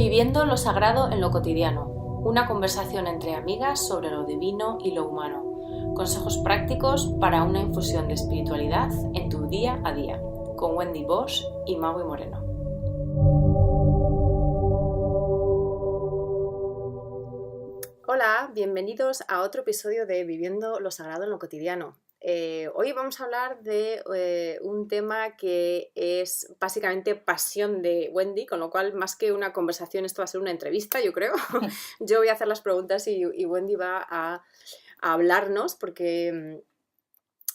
Viviendo lo sagrado en lo cotidiano. Una conversación entre amigas sobre lo divino y lo humano. Consejos prácticos para una infusión de espiritualidad en tu día a día. Con Wendy Bosch y Maui Moreno. Hola, bienvenidos a otro episodio de Viviendo lo sagrado en lo cotidiano. Hoy vamos a hablar de un tema que es básicamente pasión de Wendy, con lo cual más que una conversación esto va a ser una entrevista, yo creo. Yo voy a hacer las preguntas y Wendy va a hablarnos porque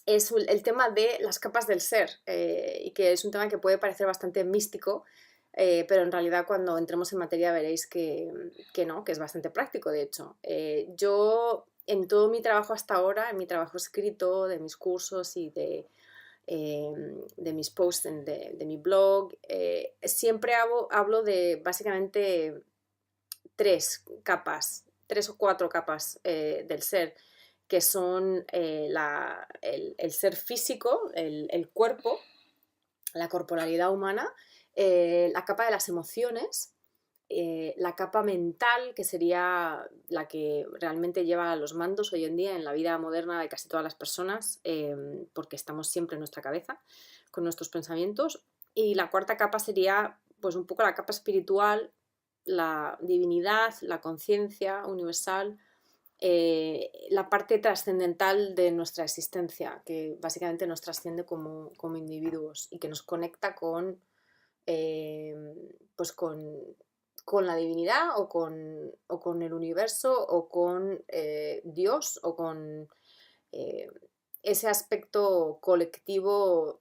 es el tema de las capas del ser y que es un tema que puede parecer bastante místico, pero en realidad cuando entremos en materia veréis que no, que es bastante práctico de hecho. Yo en todo mi trabajo hasta ahora, en mi trabajo escrito, de mis cursos y de mis posts de mi blog, siempre hablo de básicamente tres o cuatro capas del ser, que son el ser físico, el cuerpo, la corporalidad humana, la capa de las emociones, la capa mental, que sería la que realmente lleva los mandos hoy en día en la vida moderna de casi todas las personas, porque estamos siempre en nuestra cabeza con nuestros pensamientos. Y la cuarta capa sería pues un poco la capa espiritual, la divinidad, la conciencia universal, la parte trascendental de nuestra existencia, que básicamente nos trasciende como individuos y que nos conecta pues con la divinidad o con el universo o con Dios o con ese aspecto colectivo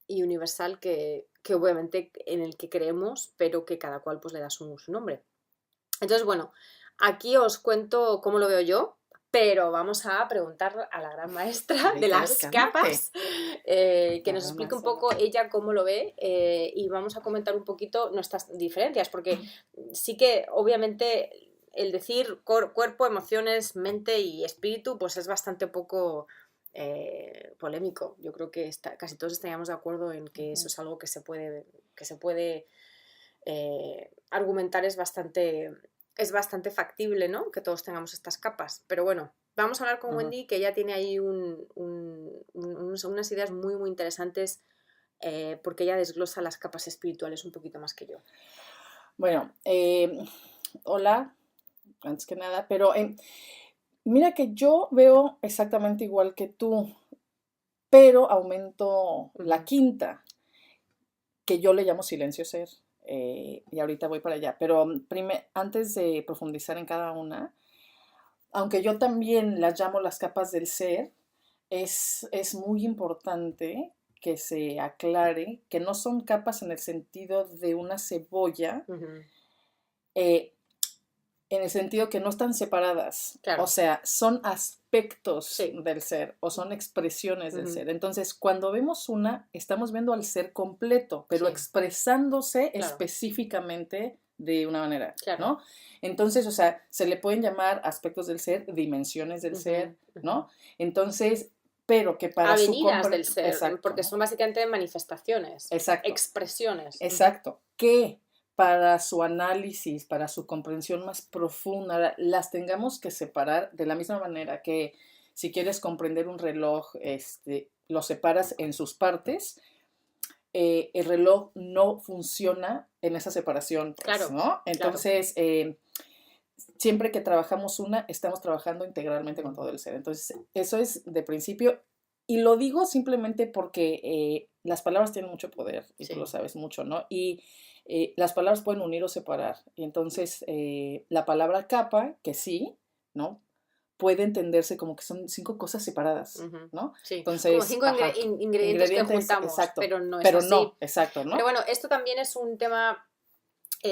y universal que obviamente en el que creemos, pero que cada cual pues le da su nombre. Entonces, bueno, aquí os cuento cómo lo veo yo, pero vamos a preguntar a la gran maestra de las capas, que nos explique un poco ella cómo lo ve, y vamos a comentar un poquito nuestras diferencias, porque sí que obviamente el decir cuerpo, emociones, mente y espíritu pues es bastante poco polémico. Yo creo que casi todos estaríamos de acuerdo en que eso es algo que se puede argumentar, es bastante factible, ¿no? Que todos tengamos estas capas. Pero bueno, vamos a hablar con Wendy, que ella tiene ahí unas ideas muy, muy interesantes, porque ella desglosa las capas espirituales un poquito más que yo. Bueno, hola, antes que nada, pero mira que yo veo exactamente igual que tú, pero aumento la quinta, que yo le llamo silencio ser. Y ahorita voy para allá, pero antes de profundizar en cada una, aunque yo también las llamo las capas del ser, es muy importante que se aclare que no son capas en el sentido de una cebolla, en el sentido que no están separadas. Claro. O sea, son aspectos del ser o son expresiones del ser. Entonces, cuando vemos una, estamos viendo al ser completo, pero expresándose específicamente de una manera, ¿no? Entonces, o sea, se le pueden llamar aspectos del ser, dimensiones del ser, ¿no? Entonces, pero que para avenidas del ser, exacto, porque son básicamente manifestaciones, exacto, expresiones. Exacto, que para su análisis, para su comprensión más profunda, las tengamos que separar de la misma manera que si quieres comprender un reloj, lo separas en sus partes. El reloj no funciona en esa separación, pues, claro, ¿no? Entonces, claro. Siempre que trabajamos una, estamos trabajando integralmente con todo el ser. Entonces, eso es de principio. Y lo digo simplemente porque las palabras tienen mucho poder, y tú lo sabes mucho, ¿no? Y las palabras pueden unir o separar. Y entonces, la palabra capa, que sí, ¿no? Puede entenderse como que son 5 cosas separadas, ¿no? Sí, entonces, como 5 ingredientes que juntamos, exacto, pero no es así. No, exacto, ¿no? Pero bueno, esto también es un tema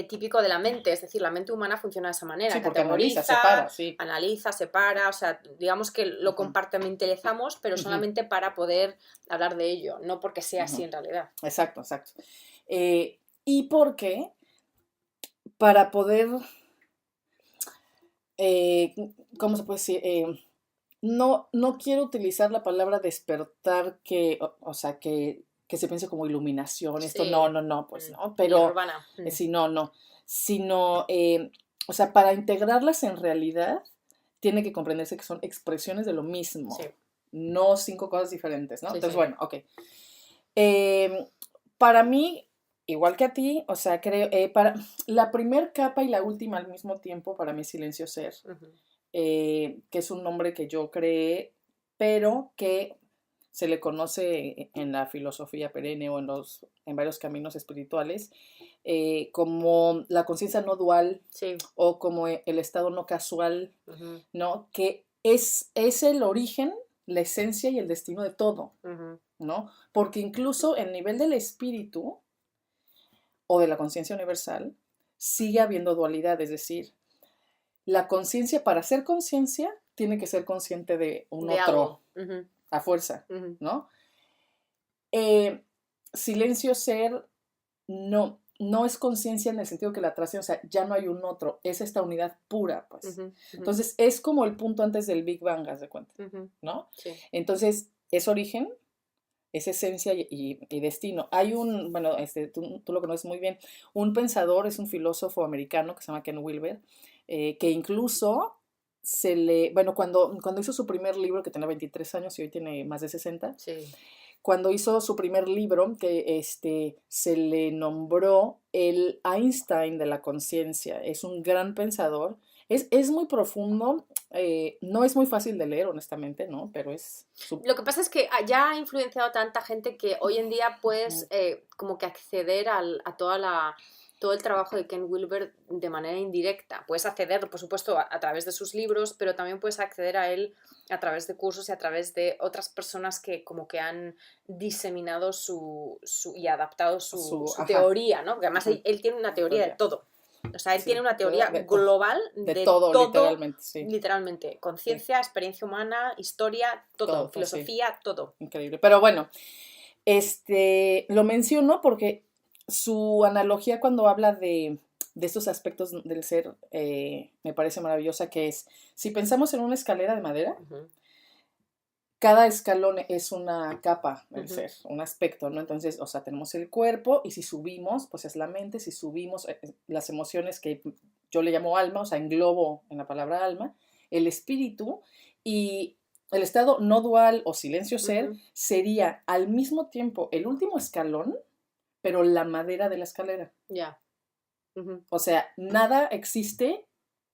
típico de la mente, es decir, la mente humana funciona de esa manera, sí, porque categoriza, analiza, separa, o sea, digamos que lo compartimentalizamos, pero solamente para poder hablar de ello, no porque sea así en realidad. Exacto. Y porque para poder, ¿cómo se puede decir? No quiero utilizar la palabra despertar, o sea, que que se piense como iluminación, esto Sí. no, pues no, pero Nirvana. sí, no, sino, o sea, para integrarlas en realidad, tiene que comprenderse que son expresiones de lo mismo, Sí. no 5 cosas diferentes, ¿no? Sí, Entonces, sí. bueno, ok. Para mí, igual que a ti, o sea, creo, para la primer capa y la última al mismo tiempo, para mí Silencio Ser, Ujú. que es un nombre que yo creé, pero que se le conoce en la filosofía perenne o en varios caminos espirituales, como la conciencia no dual Sí. o como el estado no casual, Ujú. ¿no? Que es el origen, la esencia y el destino de todo, Ujú. ¿no? Porque incluso el nivel del espíritu o de la conciencia universal sigue habiendo dualidad, es decir, la conciencia, para ser conciencia, tiene que ser consciente de un De otro algo. Ujú. a fuerza, Ujú. ¿no? Silencio ser no es conciencia en el sentido que la trasciende, o sea, ya no hay un otro, es esta unidad pura, pues. Ujú. Ujú. Entonces, es como el punto antes del Big Bang, haz de cuenta, Ujú. ¿no? Sí. Entonces, es origen, es esencia y destino. Hay bueno, tú lo conoces muy bien, un pensador, es un filósofo americano que se llama Ken Wilber, que incluso bueno, cuando hizo su primer libro, que tenía 23 años y hoy tiene más de 60, Sí. cuando hizo su primer libro, que se le nombró el Einstein de la conciencia. Es un gran pensador. Es muy profundo, no es muy fácil de leer, honestamente, ¿no? Pero es... Lo que pasa es que ya ha influenciado a tanta gente que hoy en día puedes como que acceder a todo el trabajo de Ken Wilber de manera indirecta. Puedes acceder, por supuesto, a través de sus libros, pero también puedes acceder a él a través de cursos y a través de otras personas que como que han diseminado y adaptado su Ajá, teoría, ¿no? Porque además él tiene una teoría de todo. O sea, él tiene sí, una teoría global de de todo, todo, literalmente, sí, literalmente. sí, Conciencia, experiencia humana, historia, todo. todo, sí, Filosofía, todo. increíble. Pero bueno, lo menciono porque su analogía cuando habla de estos aspectos del ser me parece maravillosa, que es, si pensamos en una escalera de madera, Ujú. cada escalón es una capa del Ujú. ser, un aspecto, ¿no? Entonces, o sea, tenemos el cuerpo y si subimos, pues es la mente, si subimos las emociones que yo le llamo alma, o sea, englobo en la palabra alma, el espíritu y el estado no dual o silencio ser Ujú. sería al mismo tiempo el último escalón, pero la madera de la escalera. Ya. Ujú. O sea, nada existe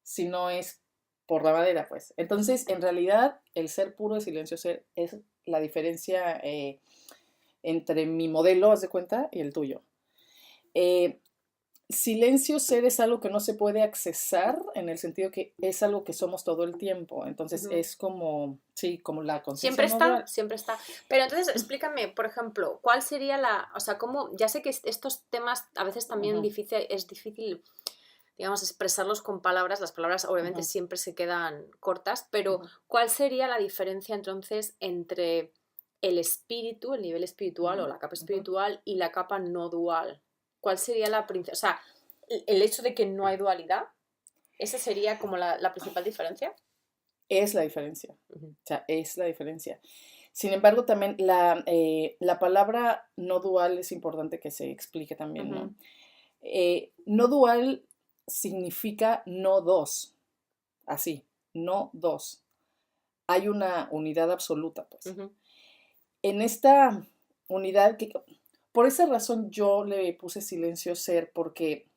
si no es por la madera, pues. Entonces, en realidad, el ser puro de silencio ser es la diferencia entre mi modelo, haz de cuenta, y el tuyo. Eh, Silencio ser es algo que no se puede accesar en el sentido que es algo que somos todo el tiempo. Entonces, Ujú. es como, sí, como la conciencia Siempre no está, dual. siempre está. Pero entonces explícame, por ejemplo, ¿cuál sería o sea, cómo, ya sé que estos temas a veces también Ujú, es difícil, digamos, expresarlos con palabras, las palabras obviamente ujú, siempre se quedan cortas, pero ujú, ¿cuál sería la diferencia entonces entre el espíritu, el nivel espiritual o ujú, la capa ujú. espiritual y la capa no dual? ¿Cuál sería la principal? O sea, el hecho de que no hay dualidad, ¿esa sería como la principal diferencia? Es la diferencia. Ujú. O sea, es la diferencia. Sin embargo, también la palabra no dual es importante que se explique también, Ujú. ¿no? No dual significa no dos, así, no dos. Hay una unidad absoluta, pues. Ujú. En esta unidad, por esa razón yo le puse silencio ser, porque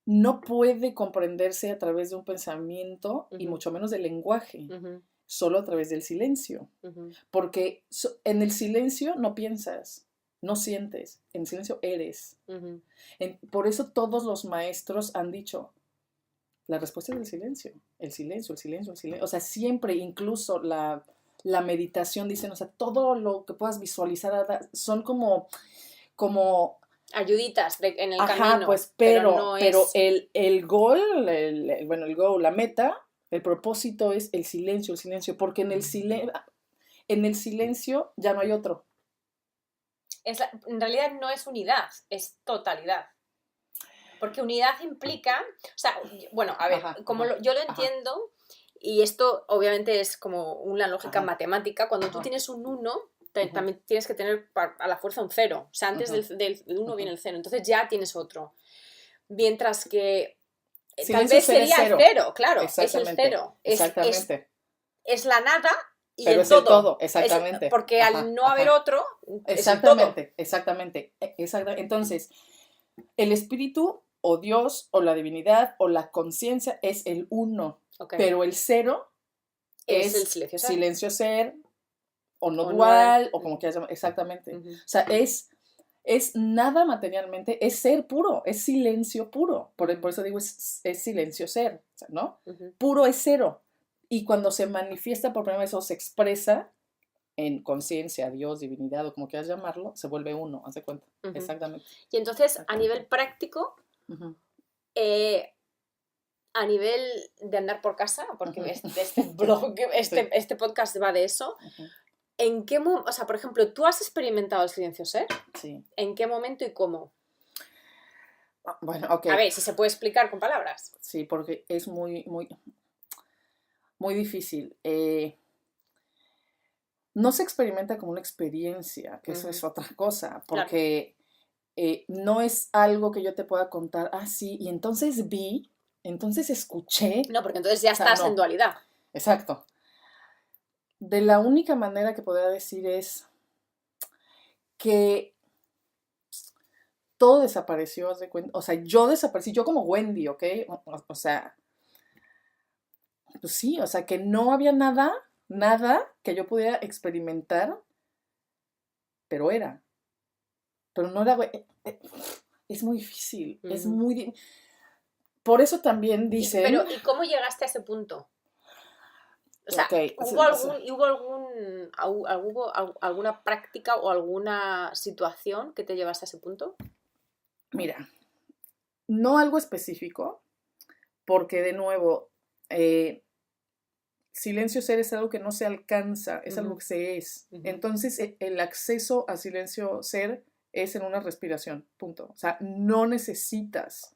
no puede comprenderse a través de un pensamiento y Ujú. mucho menos del lenguaje, Ujú. solo a través del silencio. Ujú. Porque en el silencio no piensas, no sientes, en el silencio eres. Ujú. Por eso todos los maestros han dicho, la respuesta es el silencio, el silencio, el silencio, el silencio. O sea, siempre, incluso la meditación, dicen, o sea, todo lo que puedas visualizar son como Ayuditas en el ajá, camino, pues, pero pero, no pero es. el goal, bueno, el goal, la meta, el propósito es el silencio, porque en el silencio ya no hay otro. En realidad no es unidad, es totalidad. Porque unidad implica, o sea, bueno, a ver, Ajá, como ajá, yo lo ajá, entiendo, y esto obviamente es como una lógica ajá, matemática, cuando tú ajá, tienes un uno también tienes que tener a la fuerza un 0. O sea, antes del 1 viene el 0. Entonces ya tienes otro. Mientras que tal vez sería el 0, claro, es el 0. Exactamente. Es la nada y pero el es todo. El todo, exactamente. Porque al no haber otro, exactamente, es el todo. Exactamente. Entonces, el espíritu o Dios o la divinidad o la conciencia es el 1, pero el 0 es el silencio ser o no dual o como quieras llamar. Exactamente. O sea, es nada materialmente, es ser puro, es silencio puro. Por eso digo, es silencio ser, ¿no? Puro es 0. Y cuando se manifiesta por primera vez o se expresa en conciencia, Dios, divinidad o como quieras llamarlo, se vuelve 1, haz de cuenta. Exactamente. Y entonces, a nivel práctico, a nivel de andar por casa, porque este blog, este podcast va de eso, ¿en qué momento, o sea, por ejemplo, tú has experimentado el silencio ser? Sí. ¿En qué momento y cómo? Bueno, ok. A ver, si se puede explicar con palabras. Sí, porque es muy, muy, muy difícil. No se experimenta como una experiencia, que eso es otra cosa, porque no es algo que yo te pueda contar, sí, y entonces vi, entonces escuché. No, porque entonces ya estás en dualidad. Exacto. De la única manera que podría decir es que todo desapareció, haz de cuenta. O sea, yo desaparecí, yo como Wendy, ¿ok? O sea, pues sí, o sea, que no había nada que yo pudiera experimentar, pero era. Pero no era, es muy difícil, es muy... Por eso también dicen... ¿Y cómo llegaste a ese punto? O sea, ¿hubo alguna práctica o alguna situación que te llevaste a ese punto? Mira, no algo específico, porque de nuevo, silencio ser es algo que no se alcanza, es algo que se es. Entonces, el acceso a silencio ser es en una respiración, punto. O sea, no necesitas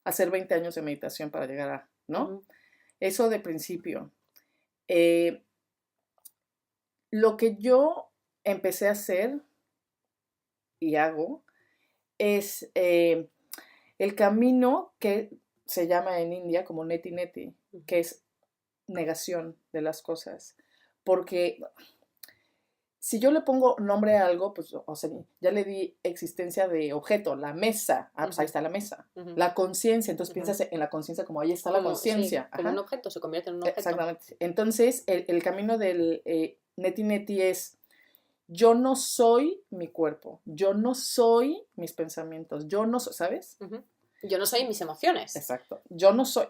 hacer 20 años de meditación para llegar a, ¿no? Eso de principio. Lo que yo empecé a hacer y hago es el camino que se llama en India como neti neti, que es negación de las cosas. Porque si yo le pongo nombre a algo, pues, o sea, ya le di existencia de objeto, la mesa, pues ahí está la mesa. La conciencia, entonces piensas en la conciencia como ahí está la conciencia. Sí, como un objeto, se convierte en un objeto. Exactamente. Entonces, el camino del neti neti es, yo no soy mi cuerpo, yo no soy mis pensamientos, yo no soy, ¿sabes? Yo no soy mis emociones. Exacto. Yo no soy,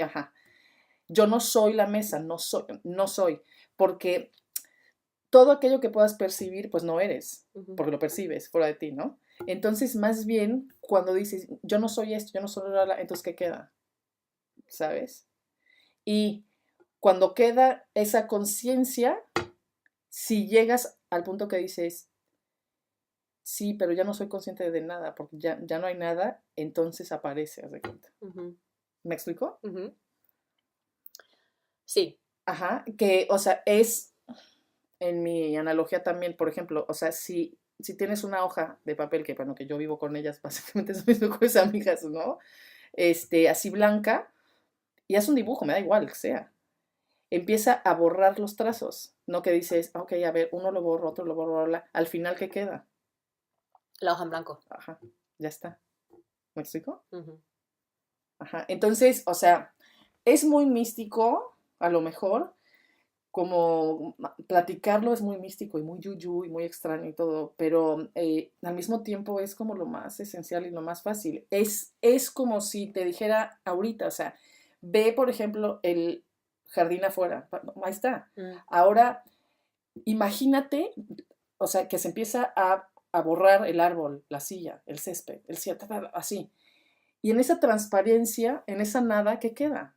yo no soy la mesa, no soy, porque todo aquello que puedas percibir, pues no eres, porque lo percibes fuera de ti, ¿no? Entonces, más bien, cuando dices, yo no soy esto, yo no soy la, entonces, ¿qué queda? ¿Sabes? Y cuando queda esa conciencia, si llegas al punto que dices, sí, pero ya no soy consciente de nada, porque ya no hay nada, entonces aparece, haz de cuenta. ¿Me explico? Sí. Que, o sea, es, en mi analogía también, por ejemplo, o sea, si tienes una hoja de papel, que bueno, que yo vivo con ellas, básicamente son mis mejores amigas, ¿no? Así blanca, y haz un dibujo, me da igual que sea. Empieza a borrar los trazos, no que dices, ok, a ver, uno lo borro, otro lo borro, al final, ¿qué queda? La hoja en blanco. Ya está. ¿Me explico? Entonces, o sea, es muy místico, a lo mejor, como platicarlo es muy místico y muy yuyu y muy extraño y todo, pero al mismo tiempo es como lo más esencial y lo más fácil. Es como si te dijera ahorita, o sea, ve, por ejemplo, el jardín afuera, ahí está. Ahora, imagínate, o sea, que se empieza a borrar el árbol, la silla, el césped, el cielo, así. Y en esa transparencia, en esa nada, ¿qué queda?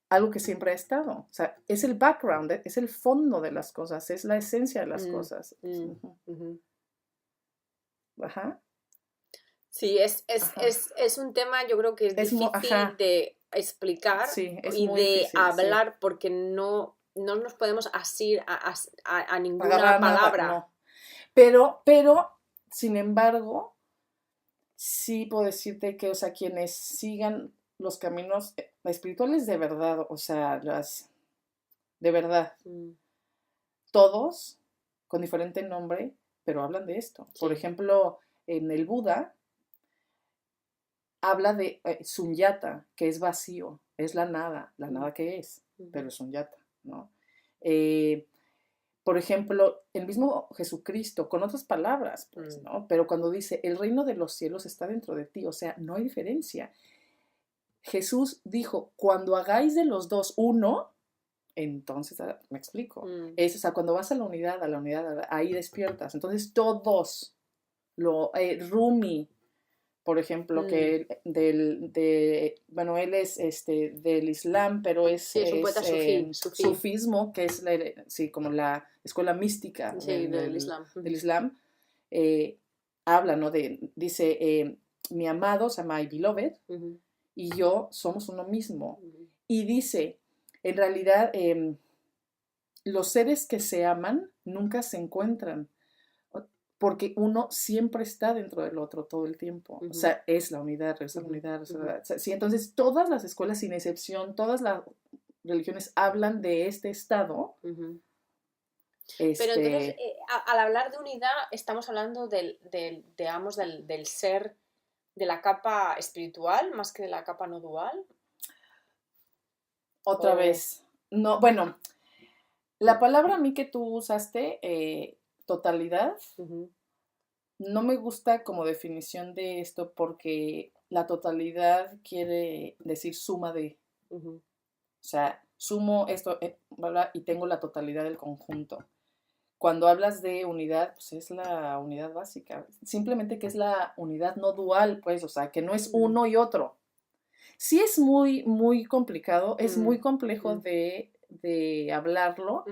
Algo que siempre ha estado. O sea, es el background, es el fondo de las cosas, es la esencia de las cosas. Sí, es un tema, yo creo que es difícil de explicar y de hablar porque no no nos podemos asir a ninguna Agarrar nada, palabra. no. Pero, sin embargo, sí puedo decirte que, o sea, quienes sigan los caminos espirituales de verdad, o sea, de verdad, todos con diferente nombre, pero hablan de esto. Sí. Por ejemplo, en el Buda habla de sunyata, que es vacío, es la nada que es, pero es sunyata, ¿no? Por ejemplo, el mismo Jesucristo, con otras palabras, pues, ¿no? Pero cuando dice, el reino de los cielos está dentro de ti, o sea, no hay diferencia. Jesús dijo, cuando hagáis de los dos uno, entonces, me explico. Es, o sea, cuando vas a la unidad, ahí despiertas. Entonces, todos, Rumi, por ejemplo, que bueno, él es del Islam, pero es un poeta sufismo, que es como la escuela mística del Islam. Del Islam, habla, ¿no? Dice, mi amado, o sea, my beloved, y yo somos uno mismo. Y dice, en realidad, los seres que se aman nunca se encuentran, porque uno siempre está dentro del otro todo el tiempo. O sea, es la unidad, es la unidad. O sea, sí, entonces, todas las escuelas, sin excepción, todas las religiones hablan de este estado. Pero entonces, al hablar de unidad, estamos hablando digamos, del ser, de la capa espiritual, más que de la capa no dual. Otra vez. No, bueno, la palabra a mí que tú usaste, totalidad, no me gusta como definición de esto porque la totalidad quiere decir suma de. O sea, sumo esto y tengo la totalidad del conjunto. Cuando hablas de unidad, pues es la unidad básica. Simplemente que es la unidad no dual, pues, o sea, que no es uno y otro. Sí es muy, muy complicado, es muy complejo de hablarlo.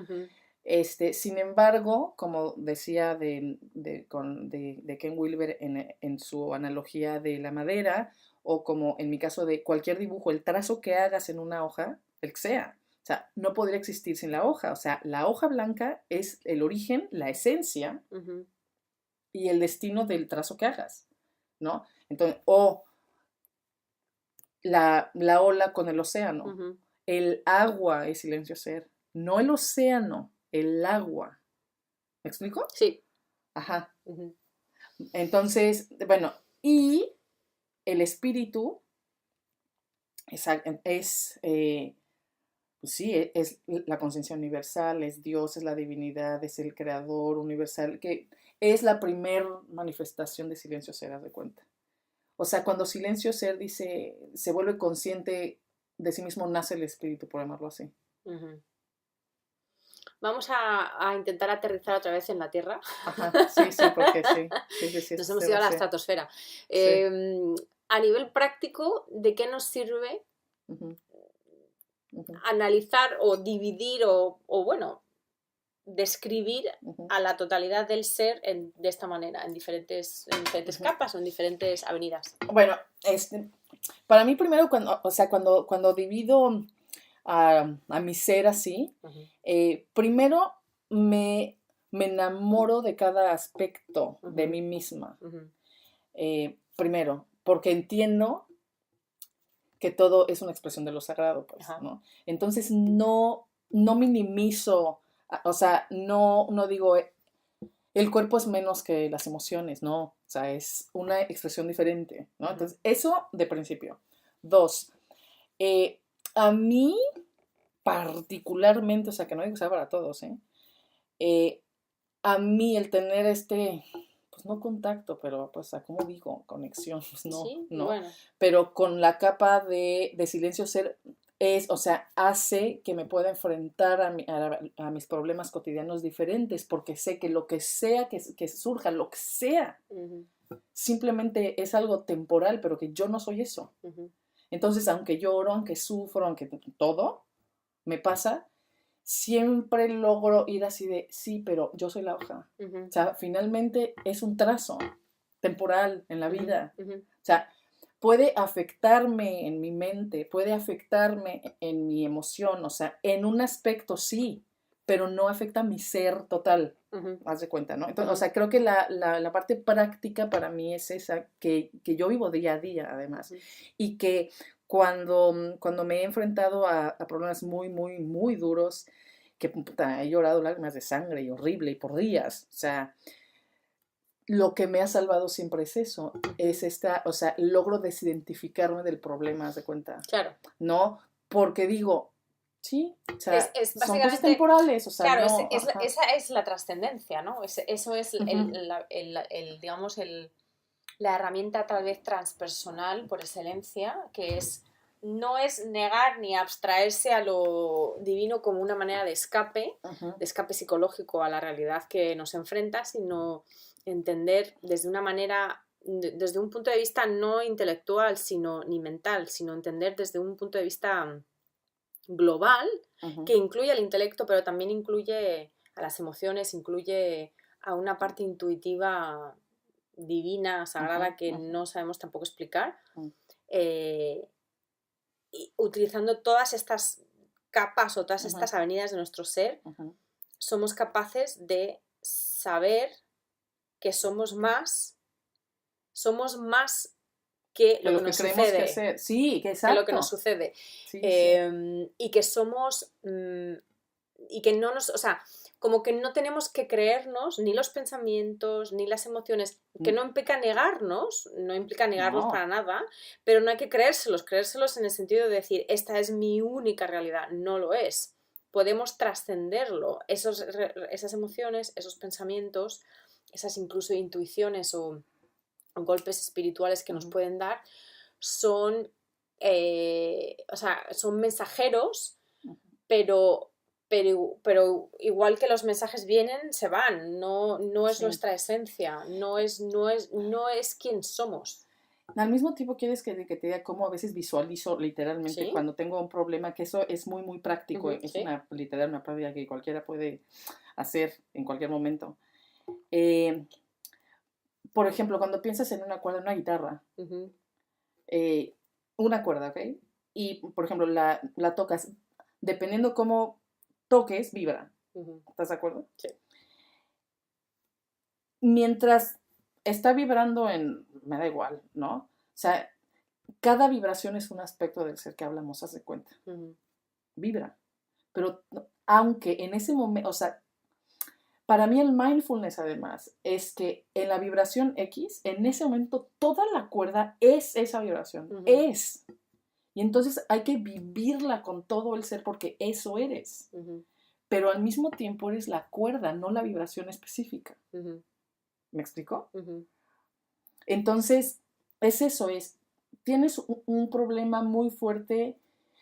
Sin embargo, como decía de Ken Wilber en su analogía de la madera, o como en mi caso de cualquier dibujo, el trazo que hagas en una hoja, el que sea, o sea, no podría existir sin la hoja. O sea, la hoja blanca es el origen, la esencia y el destino del trazo que hagas, ¿no? Entonces, la ola con el océano. El agua es silencio ser, no el océano, el agua. ¿Me explico? Sí. Ajá. Entonces, bueno, y el espíritu pues sí, es la conciencia universal, es Dios, es la divinidad, es el creador universal, que es la primer manifestación de silencio ser, haz de cuenta. O sea, cuando silencio ser dice, se vuelve consciente de sí mismo, nace el espíritu, por llamarlo así. Vamos a intentar aterrizar otra vez en la Tierra. Ajá, sí, porque sí. Nos hemos ido a la estratosfera. A nivel práctico, ¿de qué nos sirve analizar o dividir o bueno, describir a la totalidad del ser de esta manera, en diferentes capas o en diferentes avenidas? Bueno, para mí primero, cuando divido a mi ser así, primero me enamoro de cada aspecto de mí misma. Primero, porque entiendo que todo es una expresión de lo sagrado, pues, ¿no? Entonces no minimizo, o sea, no digo, el cuerpo es menos que las emociones, no, o sea, es una expresión diferente, ¿no? Entonces, eso de principio. 2, a mí particularmente, o sea, que no digo que sea para todos, a mí el tener pues no contacto, pero pues, ¿cómo digo? Conexión, pues no, sí, no. Bueno. Pero con la capa de silencio ser o sea, hace que me pueda enfrentar a mis problemas cotidianos diferentes, porque sé que lo que sea que surja, lo que sea, simplemente es algo temporal, pero que yo no soy eso. Entonces, aunque lloro, aunque sufro, aunque todo me pasa, siempre logro ir así de, sí, pero yo soy la hoja. O sea, finalmente es un trazo temporal en la vida. O sea, puede afectarme en mi mente, puede afectarme en mi emoción, o sea, en un aspecto sí, pero no afecta a mi ser total, haz de cuenta, ¿no? Entonces, o sea, creo que la parte práctica para mí es esa, que yo vivo día a día, además, y que cuando me he enfrentado a problemas muy, muy, muy duros, que puta, he llorado lágrimas de sangre y horrible y por días, o sea, lo que me ha salvado siempre es eso, es o sea, logro desidentificarme del problema, haz de cuenta. Claro. No, porque digo, sí, o sea, es son cosas básicamente, temporales, o sea, claro, no. esa es la trascendencia, ¿no? Eso es digamos, la herramienta tal vez transpersonal por excelencia, que no es negar ni abstraerse a lo divino como una manera de escape psicológico a la realidad que nos enfrenta, sino entender desde una manera, desde un punto de vista no intelectual ni mental, sino entender desde un punto de vista global, que incluye al intelecto, pero también incluye a las emociones, incluye a una parte intuitiva divina, sagrada, que no sabemos tampoco explicar, y utilizando todas estas capas o todas estas avenidas de nuestro ser, somos capaces de saber que somos más que lo que nos sucede. Que ser. Sí, que exacto. Que lo que nos sucede. Sí, y que somos... y que no nos... O sea, como que no tenemos que creernos ni los pensamientos, ni las emociones, que no implica negarnos, no implica negarlos para nada, pero no hay que creérselos en el sentido de decir, esta es mi única realidad, no lo es. Podemos trascenderlo, esas emociones, esos pensamientos, esas incluso intuiciones o golpes espirituales que nos pueden dar, son mensajeros, pero igual que los mensajes vienen, se van, no es nuestra esencia, no es quien somos. Al mismo tiempo quieres que te diga cómo a veces visualizo literalmente cuando tengo un problema, que eso es muy, muy práctico, es una práctica que cualquiera puede hacer en cualquier momento. Por ejemplo, cuando piensas en una cuerda, en una guitarra, una cuerda, ¿ok? Y, por ejemplo, la tocas, dependiendo cómo toques, vibra. ¿Estás de acuerdo? Sí. Mientras está vibrando me da igual, ¿no? O sea, cada vibración es un aspecto del ser que hablamos, haz de cuenta. Vibra. Pero aunque en ese momento, o sea, para mí el mindfulness además es que en la vibración X, en ese momento toda la cuerda es esa vibración, es. Y entonces hay que vivirla con todo el ser porque eso eres. Pero al mismo tiempo eres la cuerda, no la vibración específica. ¿Me explico? Entonces, es eso, tienes un problema muy fuerte,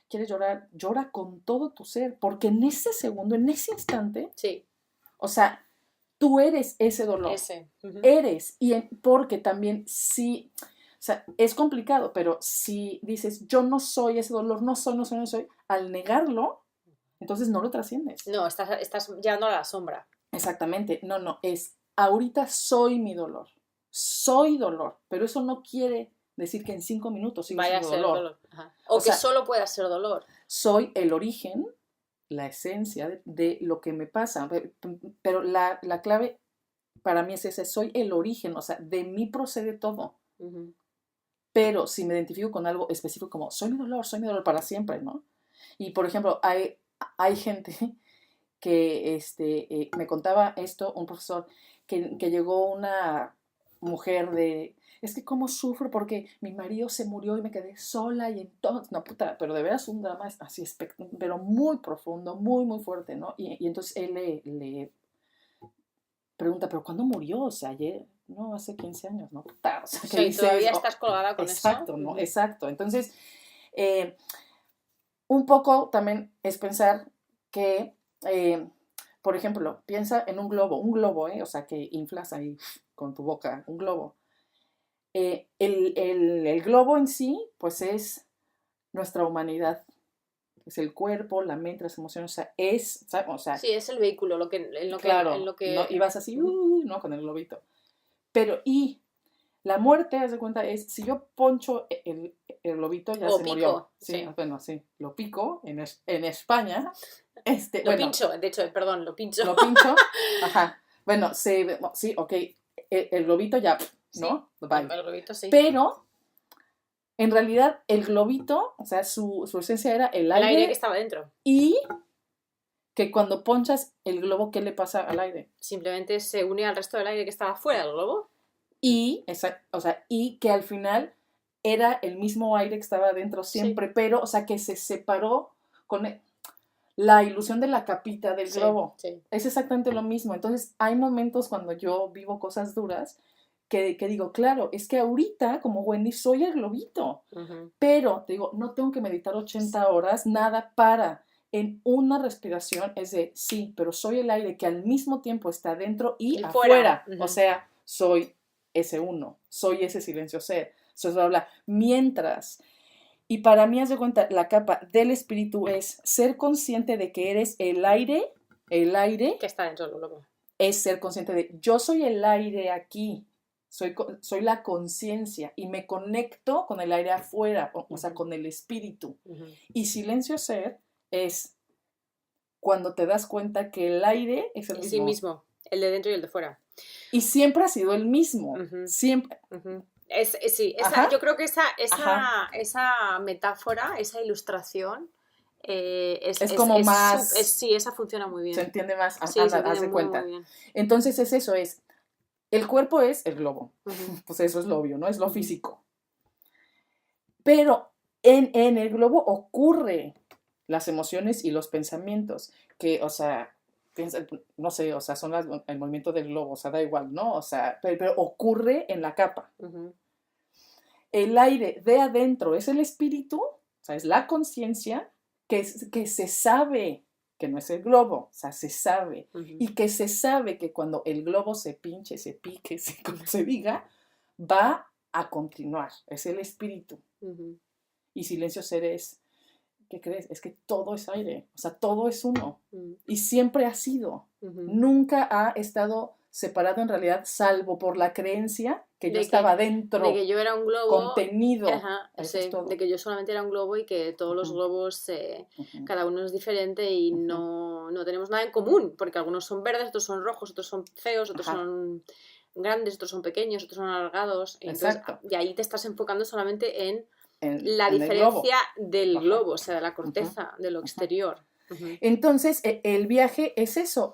quieres llorar, llora con todo tu ser, porque en ese segundo, en ese instante, o sea, tú eres ese dolor. Eres, porque también sí, o sea, es complicado, pero si dices, yo no soy ese dolor, no soy, al negarlo, entonces no lo trasciendes. No, estás llevando a la sombra. Exactamente, no, ahorita soy mi dolor, soy dolor, pero eso no quiere decir que en 5 minutos siga siendo dolor. O que solo pueda ser dolor. Soy el origen, la esencia de lo que me pasa, pero la clave para mí es esa, soy el origen, o sea, de mí procede todo. Pero si me identifico con algo específico como soy mi dolor para siempre, ¿no? Y por ejemplo, hay gente que me contaba esto, un profesor, que llegó una mujer es que cómo sufro porque mi marido se murió y me quedé sola y entonces, no puta, pero de veras un drama así, pero muy profundo, muy, muy fuerte, ¿no? Y entonces él le pregunta, ¿pero cuándo murió? O sea, ayer, no, hace 15 años, ¿no? Puta, o sea, ¿qué dices? Todavía estás colgada con eso. Exacto, ¿no? Exacto. Entonces, un poco también es pensar que, por ejemplo, piensa en un globo, o sea, que inflas ahí con tu boca, un globo. El globo en sí, pues es nuestra humanidad. Es el cuerpo, la mente, las emociones, o sea, sí, es el vehículo, claro, ¿no? Y vas así, ¿no? Con el globito. Pero, La muerte, haz de cuenta, es si yo poncho el globito, ya O se pico, murió. Sí, sí. bueno, sí, lo pico en España. Lo Bueno, pincho, de hecho, perdón, lo pincho. lo pincho, ajá. Bueno, sí, ok, el globito ya, Sí, ¿no? Bye. el globito sí. Pero, en realidad, el globito, o sea, su esencia era el El aire que aire estaba dentro. y que cuando ponchas el globo, ¿qué le pasa al aire? Simplemente se une al resto del aire que estaba fuera del globo. O sea, y que al final era el mismo aire que estaba adentro Sí, siempre, pero, o sea, que se separó con la ilusión de la capita del sí, globo. sí. Es exactamente lo mismo. Entonces, hay momentos cuando yo vivo cosas duras que digo, claro, es que ahorita, como Wendy, soy el globito, Ujú. pero te digo, no tengo que meditar 80 horas, nada para. En una respiración es de sí, pero soy el aire que al mismo tiempo está dentro y Y fuera. afuera. O sea, soy ese uno, soy ese silencio ser. Eso es bla, bla. Mientras, y para mí, haz de cuenta, la capa del espíritu es ser consciente de que eres el aire Que está dentro del globo. es ser consciente de yo soy el aire aquí, soy la conciencia y me conecto con el aire afuera, o sea, con el espíritu. Y silencio ser es cuando te das cuenta que el aire es el Sí mismo. mismo, el de dentro y el de fuera. Y siempre ha sido el mismo. Siempre. Sí, Ajá. yo creo que Ajá. esa metáfora, esa ilustración, Es como más. sí, esa funciona muy Se bien. entiende más. Sí, se Anda, haz entiende de muy, muy cuenta. bien. Entonces es eso, es. El cuerpo es el globo. Ujú, Pues eso es lo obvio, ¿no? Es lo ujú. físico. Pero en el globo ocurre las emociones y los pensamientos, que, o sea, no sé, o sea, son el movimiento del globo, o sea, da igual, ¿no? O sea, pero ocurre en la capa. Ujú. El aire de adentro es el espíritu, o sea, es la conciencia que se sabe que no es el globo, o sea, se sabe. Ujú. Y que se sabe que cuando el globo se pinche, se pique, como se diga, va a continuar, es el espíritu. Ujú. Y silencio ser es, ¿qué crees? Es que todo es aire, o sea, todo es uno. Ujú. Y siempre ha sido. Ujú. Nunca ha estado separado en realidad, salvo por la creencia que yo De estaba de dentro, que yo era un globo, contenido. ajá, Eso es sí, de todo. que yo solamente era un globo y que todos los Ujú, globos, ujú, cada uno es diferente y ujú. no tenemos nada en común, porque algunos son verdes, otros son rojos, otros son feos, otros Ajá, son grandes, otros son pequeños, otros son alargados, y entonces exacto. de ahí te estás enfocando solamente en la En el globo. diferencia del Ajá, globo, o sea, de la ujú, corteza, de lo ujú. exterior. Ujú, Entonces, el viaje es eso,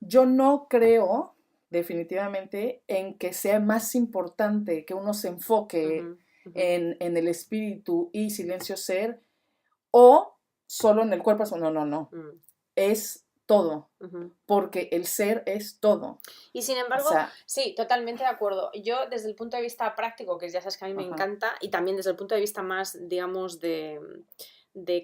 yo no creo definitivamente en que sea más importante que uno se enfoque ujú, ujú, en el espíritu y silencio ser o solo en el cuerpo. No, no, no. mm, Es todo, ujú. porque el ser es todo. Y sin O embargo, sea, sí, totalmente de acuerdo. Yo desde el punto de vista práctico, que ya sabes que a mí me ajá, encanta, y también desde el punto de vista más, digamos, de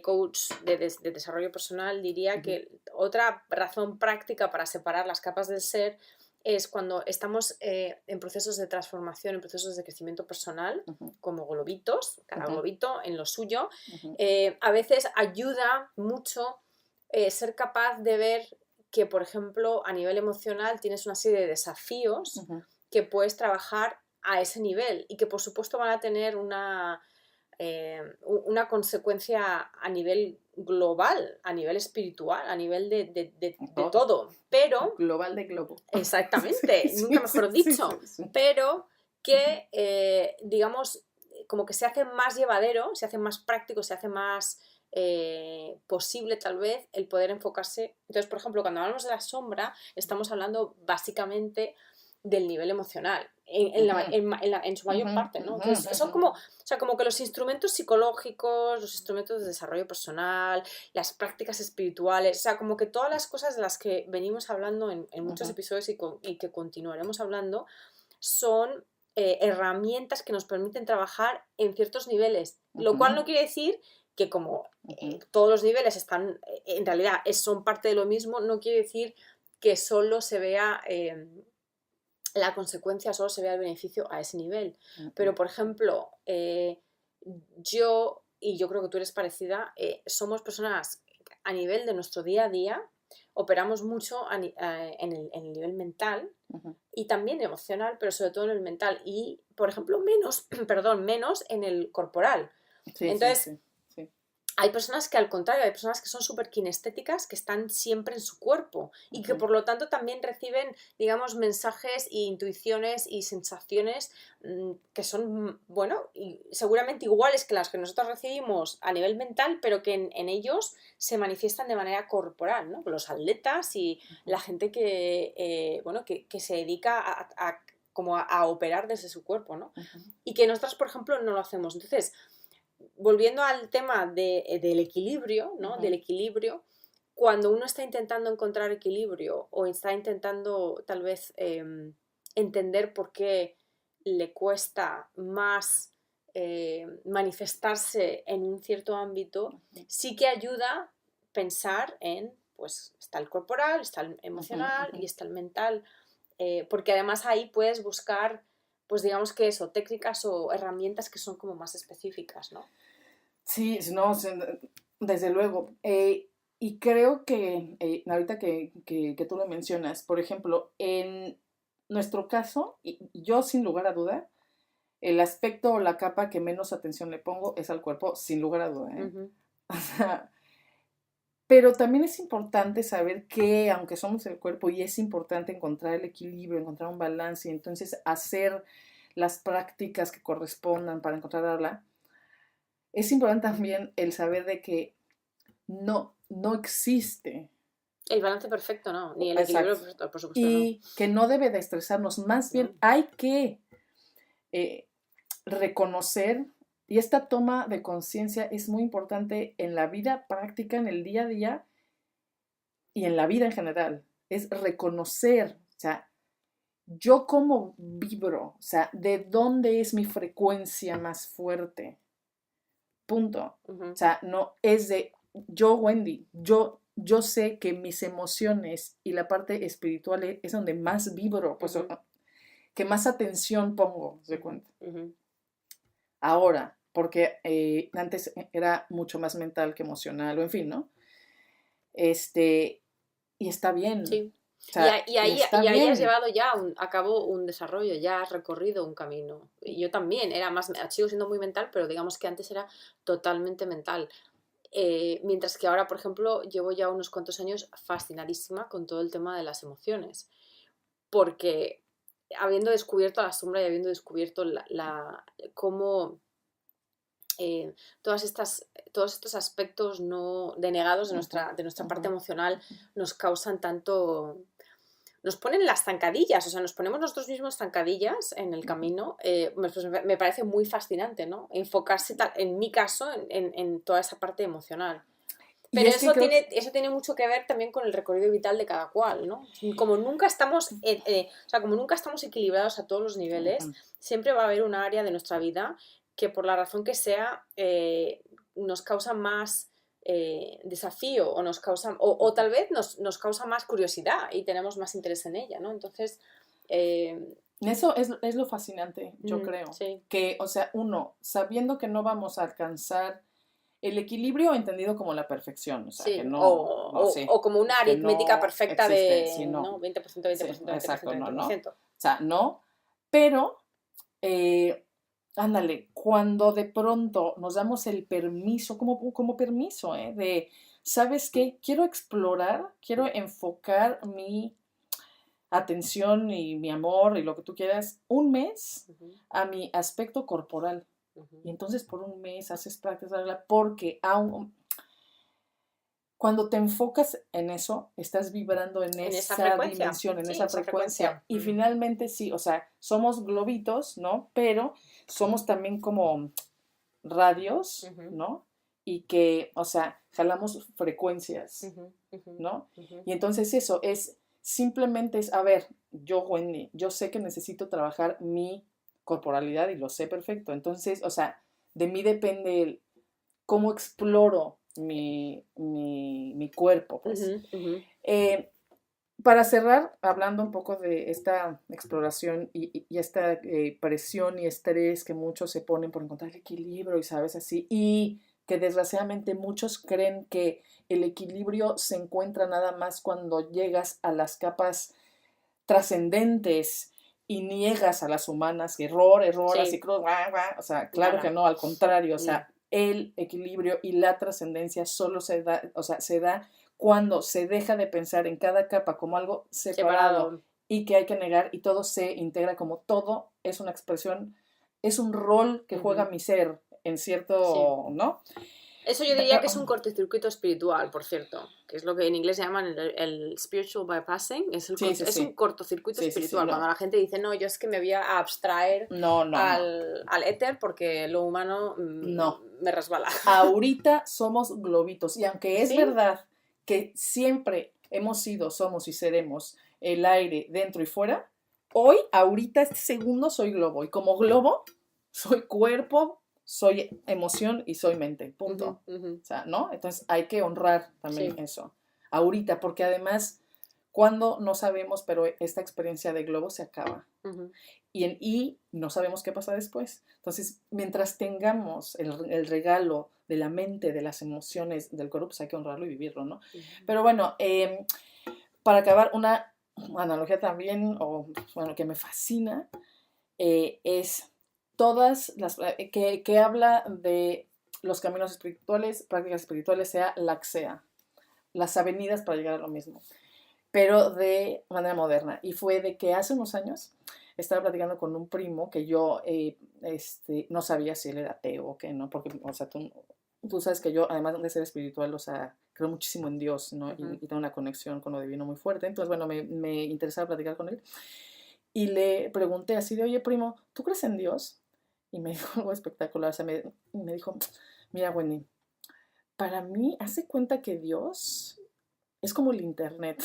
coach, de desarrollo personal, diría ujú, que otra razón práctica para separar las capas del ser es cuando estamos en procesos de transformación, en procesos de crecimiento personal, ujú, como globitos, cada ujú, globito en lo suyo, ujú, a veces ayuda mucho ser capaz de ver que, por ejemplo, a nivel emocional tienes una serie de desafíos ujú. que puedes trabajar a ese nivel y que, por supuesto, van a tener una consecuencia a nivel global, a nivel espiritual, a nivel de Todo. todo. Pero, Global de globo. exactamente, nunca Sí, sí, mejor sí, dicho, sí, sí. pero Ujú, que, digamos, como que se hace más llevadero, se hace más práctico, se hace más posible tal vez el poder enfocarse. Entonces, por ejemplo, cuando hablamos de la sombra, estamos hablando básicamente del nivel emocional, ujú, en su mayor ujú, parte, ¿no? ujú, Entonces, son como, ujú, o sea, como que los instrumentos psicológicos, los instrumentos de desarrollo personal, las prácticas espirituales, o sea, como que todas las cosas de las que venimos hablando en muchos ujú, episodios y que continuaremos hablando, son herramientas que nos permiten trabajar en ciertos niveles, lo cual ujú, no quiere decir que como ujú. todos los niveles están, en realidad son parte de lo mismo, no quiere decir que solo se vea la consecuencia, solo se vea el beneficio a ese nivel. Pero, por ejemplo, yo, y yo creo que tú eres parecida, somos personas a nivel de nuestro día a día, operamos mucho en el nivel mental y también emocional, pero sobre todo en el mental. Y, por ejemplo, menos en el corporal. Sí, Entonces, sí. hay personas que al contrario, hay personas que son súper kinestéticas, que están siempre en su cuerpo y que por lo tanto también reciben, digamos, mensajes e intuiciones y sensaciones que son, bueno, y seguramente iguales que las que nosotros recibimos a nivel mental, pero que en ellos se manifiestan de manera corporal, ¿no? Los atletas y la gente que, bueno, que se dedica como a operar desde su cuerpo, ¿no? Y que nosotros, por ejemplo, no lo hacemos. Entonces, volviendo al tema del equilibrio, ¿no? Del equilibrio, cuando uno está intentando encontrar equilibrio o está intentando tal vez entender por qué le cuesta más manifestarse en un cierto ámbito, sí que ayuda pensar en, pues está el corporal, está el emocional y está el mental, porque además ahí puedes buscar, pues digamos que eso, técnicas o herramientas que son como más específicas, ¿no? Sí, no, desde luego. Y creo que ahorita que tú lo mencionas, por ejemplo, en nuestro caso, y yo sin lugar a duda, el aspecto o la capa que menos atención le pongo es al cuerpo, sin lugar a duda. O sea, pero también es importante saber que, aunque somos el cuerpo, y es importante encontrar el equilibrio, encontrar un balance, y entonces hacer las prácticas que correspondan para encontrarla, es importante también el saber de que no existe. El balance perfecto, no, ni el Exacto. equilibrio perfecto, por supuesto, no. Y que no debe de estresarnos, más bien hay que reconocer, y esta toma de conciencia es muy importante en la vida práctica, en el día a día y en la vida en general, es reconocer, o sea, yo cómo vibro, o sea, de dónde es mi frecuencia más fuerte, punto. O sea, no es de yo, Wendy, yo sé que mis emociones y la parte espiritual es donde más vibro, pues que más atención pongo, se cuenta. Ahora, porque antes era mucho más mental que emocional, o en fin, ¿no? Y está bien. Sí. O sea, y ahí has llevado ya a cabo un desarrollo, ya has recorrido un camino. Y yo también, sigo siendo muy mental, pero digamos que antes era totalmente mental. Mientras que ahora, por ejemplo, llevo ya unos cuantos años fascinadísima con todo el tema de las emociones. Porque habiendo descubierto la sombra y habiendo descubierto cómo todos estos aspectos no denegados de nuestra parte emocional nos causan tanto, nos ponen las zancadillas, o sea, nos ponemos nosotros mismos zancadillas en el camino, pues me parece muy fascinante, ¿no? Enfocarse, en mi caso, en toda esa parte emocional. Pero eso tiene mucho que ver también con el recorrido vital de cada cual, ¿no? Como nunca estamos, como nunca estamos equilibrados a todos los niveles, siempre va a haber un área de nuestra vida que por la razón que sea nos causa más desafío o nos causa, o tal vez nos causa más curiosidad y tenemos más interés en ella, ¿no? Entonces... eso es lo fascinante, yo creo. Sí. Que, o sea, uno, sabiendo que no vamos a alcanzar el equilibrio entendido como la perfección, o sea, sí, que no, o como una aritmética perfecta existe, de sí, no. 20%, 20%, Sí, 20%, exacto, 20%, no. 20%. O sea, no, pero, ándale, cuando de pronto nos damos el permiso, como permiso, de, ¿sabes qué? Quiero explorar, quiero enfocar mi atención y mi amor y lo que tú quieras, un mes a mi aspecto corporal. Y entonces por un mes haces prácticas, porque cuando te enfocas en eso, estás vibrando en esa dimensión, en esa frecuencia. Y finalmente sí, o sea, somos globitos, ¿no? Pero somos también como radios, ¿no? Y que, o sea, jalamos frecuencias, ¿no? Y entonces eso simplemente es, a ver, yo, Wendy, yo sé que necesito trabajar mi corporalidad y lo sé perfecto. Entonces, o sea, de mí depende cómo exploro mi cuerpo, pues. Para cerrar, hablando un poco de esta exploración y esta presión y estrés que muchos se ponen por encontrar el equilibrio y sabes así, y que desgraciadamente muchos creen que el equilibrio se encuentra nada más cuando llegas a las capas trascendentes y niegas a las humanas, error, así, Sí, o sea, claro que nada, no, al contrario, o no. sea, el equilibrio y la trascendencia solo se da, o sea, se da cuando se deja de pensar en cada capa como algo separado Separado. y que hay que negar y todo se integra como todo es una expresión, es un rol que juega Ujú. mi ser en Sí. cierto, ¿no? Eso yo diría que es un cortocircuito espiritual, por cierto, que es lo que en inglés se llaman el spiritual bypassing, Sí, sí, es un sí, cortocircuito sí, sí, sí, espiritual, cuando no, la gente dice, no, yo es que me voy a abstraer no, no, no, al éter porque lo humano no. me resbala. Ahorita somos globitos y aunque es ¿Sí? verdad que siempre hemos sido, somos y seremos el aire dentro y fuera, hoy, ahorita, este segundo soy globo y como globo soy cuerpo, soy emoción y soy mente, Ujú, punto. ujú. O sea, ¿no? Entonces hay que honrar también Sí. eso. Ahorita, porque además, cuando no sabemos, pero esta experiencia de globo se acaba Ujú, y no sabemos qué pasa después. Entonces, mientras tengamos el regalo de la mente, de las emociones, del cuerpo, pues hay que honrarlo y vivirlo, ¿no? ujú. Pero bueno, para acabar, una analogía también, o bueno, que me fascina, es todas las, que habla de los caminos espirituales, prácticas espirituales, sea la que sea, las avenidas para llegar a lo mismo, pero de manera moderna. Y fue de que hace unos años estaba platicando con un primo que yo no sabía si él era ateo o qué, ¿no? Porque, o sea, tú sabes que yo, además de ser espiritual, o sea, creo muchísimo en Dios, ¿no? Ujú. Y tengo una conexión con lo divino muy fuerte. Entonces, bueno, me interesaba platicar con él. Y le pregunté así de, oye, primo, ¿tú crees en Dios? Y me dijo algo espectacular. O sea, me dijo, mira, Wendy, para mí, hace cuenta que Dios es como el Internet.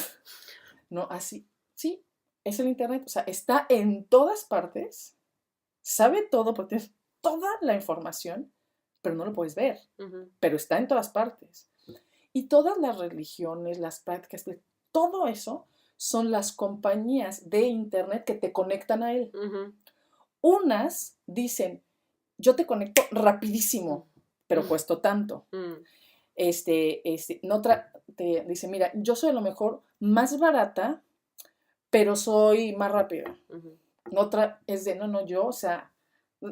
No, así, sí, es el Internet, o sea, está en todas partes, sabe todo porque tienes toda la información, pero no lo puedes ver, Ujú, pero está en todas partes. Y todas las religiones, las prácticas, todo eso son las compañías de Internet que te conectan a él. ujú, Unas dicen, yo te conecto rapidísimo, pero ujú, cuesto tanto. ujú, No te dice, mira, yo soy a lo mejor más barata, pero soy más rápida. ujú. Otra es de, no, no, yo, o sea,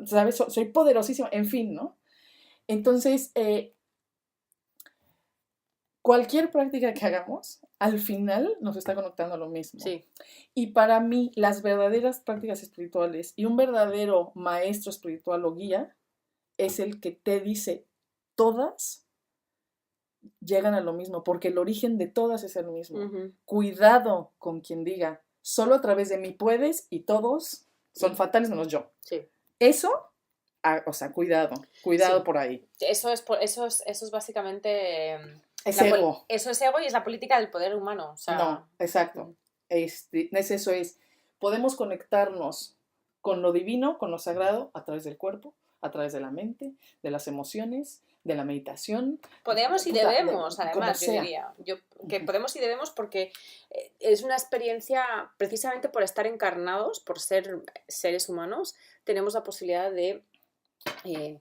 ¿sabes? Soy poderosísima, en fin, ¿no? Entonces, cualquier práctica que hagamos, al final nos está conectando a lo mismo. Sí. Y para mí, las verdaderas prácticas espirituales y un verdadero maestro espiritual o guía es el que te dice, todas llegan a lo mismo, porque el origen de todas es el mismo. Ujú. Cuidado con quien diga, solo a través de mí puedes y todos son Y fatales menos yo. sí, Eso, o sea, cuidado sí. por ahí. Eso es básicamente Es ego. eso es ego y es la política del poder humano. O sea, No, exacto. ujú, Es eso es. Podemos conectarnos con lo divino, con lo sagrado, a través del cuerpo, a través de la mente, de las emociones, de la meditación, podemos y puta, debemos, como además, yo sea. diría. Que Ujú. podemos y debemos porque es una experiencia, precisamente por estar encarnados, por ser seres humanos, tenemos la posibilidad de eh,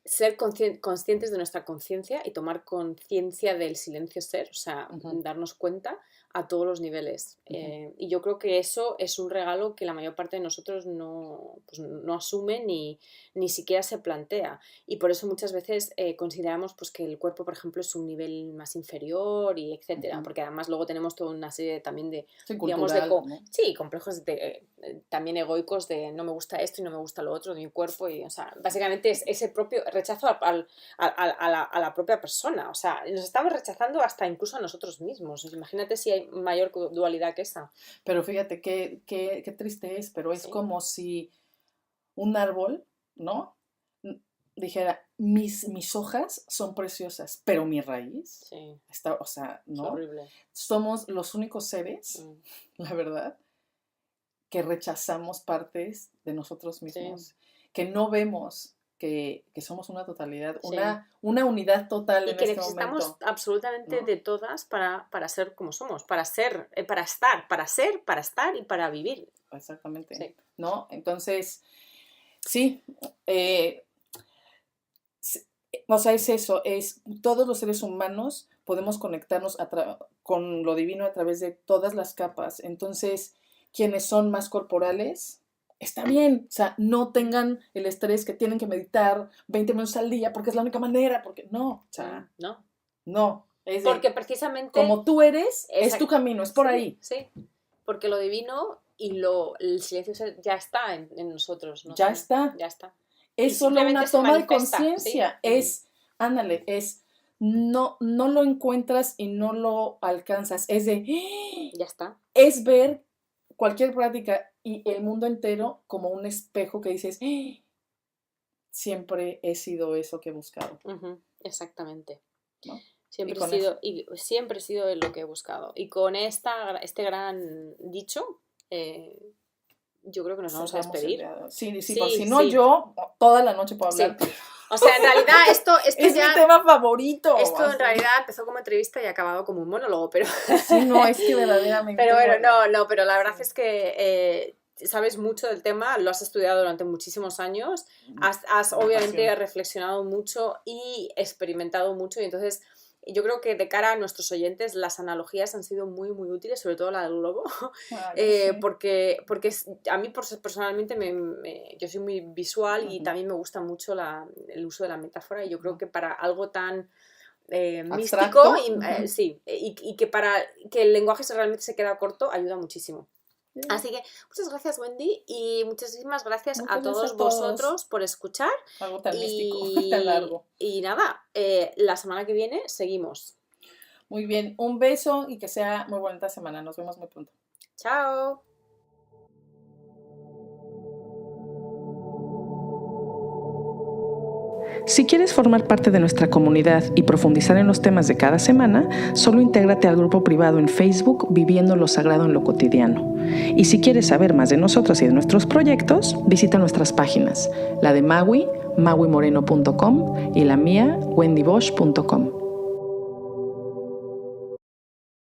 ser conscientes de nuestra conciencia y tomar conciencia del silencio ser, o sea, Ujú, darnos cuenta a todos los niveles. ujú. Y yo creo que eso es un regalo que la mayor parte de nosotros no, pues, no asume ni siquiera se plantea. Y por eso muchas veces consideramos pues, que el cuerpo, por ejemplo, es un nivel más inferior y etcétera, Ujú. porque además luego tenemos toda una serie también de, Sí, digamos, cultural, ¿no? sí, complejos también egoicos de no me gusta esto y no me gusta lo otro de mi cuerpo. Y, o sea, básicamente es ese propio rechazo a la propia persona. O sea, nos estamos rechazando hasta incluso a nosotros mismos. Imagínate si hay mayor dualidad que esa. Pero fíjate qué triste es, pero es Sí, como si un árbol, ¿no? Dijera, mis hojas son preciosas, pero mi raíz sí, está, o sea, es ¿no? horrible. Somos los únicos seres, Mm, la verdad, que rechazamos partes de nosotros sí, mismos, que no vemos que somos una totalidad, sí. una unidad total Y en que este necesitamos momento, absolutamente ¿no? de todas para ser como somos, para ser, para estar, para ser, para estar y para vivir. Exactamente, Sí. ¿no? Entonces, sí, eh, O sea, es eso, es todos los seres humanos podemos conectarnos con lo divino a través de todas las capas. Entonces, quienes son más corporales, está bien. O sea, no tengan el estrés que tienen que meditar 20 minutos al día porque es la única manera, porque no, o sea, no. Es porque precisamente... Como tú eres, es tu camino, es por ahí. Sí, porque lo divino y el silencio ya está en nosotros. ¿No? Ya está. Es solo una toma de conciencia. ¿Sí? No lo encuentras y no lo alcanzas. Es de... Ya está. Es ver cualquier práctica y el mundo entero como un espejo que dices, siempre he sido eso que he buscado. Exactamente. ¿No? Siempre he sido lo que he buscado. Y con este gran dicho... yo creo que nos vamos a despedir. Yo toda la noche puedo hablar. Sí. O sea, en realidad esto es ya... mi tema favorito. Esto en realidad empezó como entrevista y ha acabado como un monólogo, pero... Sí, no, es que verdaderamente... Pero bueno, pero la verdad es que sabes mucho del tema, lo has estudiado durante muchísimos años, has obviamente reflexionado mucho y experimentado mucho, y entonces... Yo creo que de cara a nuestros oyentes las analogías han sido muy, muy útiles, sobre todo la del globo, porque a mí personalmente yo soy muy visual y también me gusta mucho el uso de la metáfora, y yo creo que para algo tan místico y que para que el lenguaje realmente se queda corto ayuda muchísimo. Así que muchas gracias, Wendy, y muchísimas gracias a todos vosotros por escuchar. Algo tan místico, tan largo. Y nada, la semana que viene seguimos. Muy bien, un beso y que sea muy bonita semana. Nos vemos muy pronto. Chao. Si quieres formar parte de nuestra comunidad y profundizar en los temas de cada semana, solo intégrate al grupo privado en Facebook Viviendo lo Sagrado en lo Cotidiano. Y si quieres saber más de nosotros y de nuestros proyectos, visita nuestras páginas, la de Maui, mauimoreno.com, y la mía, wendybosch.com.